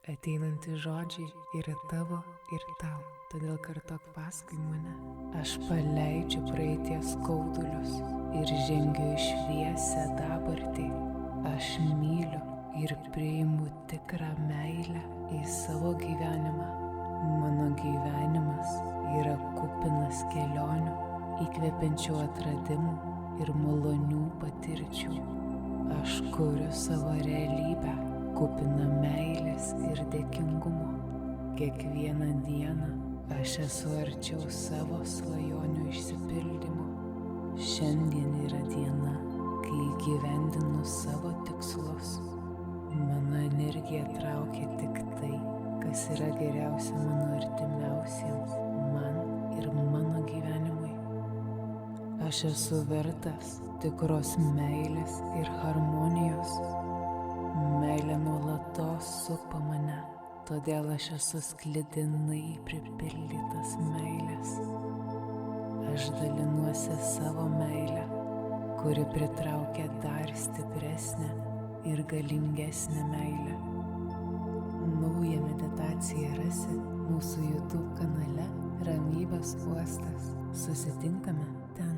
Ateinantys žodžiai yra tavo ir tau, todėl kartok paskui mane. Aš paleidžiu praeities skaudulius ir žengiu į šviesią dabartį. Aš myliu ir priimu tikrą meilę į savo gyvenimą. Mano gyvenimas yra kupinas kelionių, įkvepiančių atradimų ir malonių patirčių. Aš kuriu savo realybę, kupiną meilės ir dėkingumo. Kiekvieną dieną aš esu arčiau savo svajonių išsipildymo. Šiandien yra diena, kai įgyvendinu savo tikslus. Mano energija traukia tik tai, kas yra geriausia mano artimiausiems, man ir mano gyvenimui. Aš esu vertas tikros meilės ir harmonijos. Meilė nuolatos supa mane, todėl aš esu sklidinai pripildytas meilės. Aš dalinuosi savo meilę, kuri pritraukia dar stipresnę ir galingesnę meilę. Naują meditaciją rasi mūsų YouTube kanale Ramybės uostas. Susitinkame ten.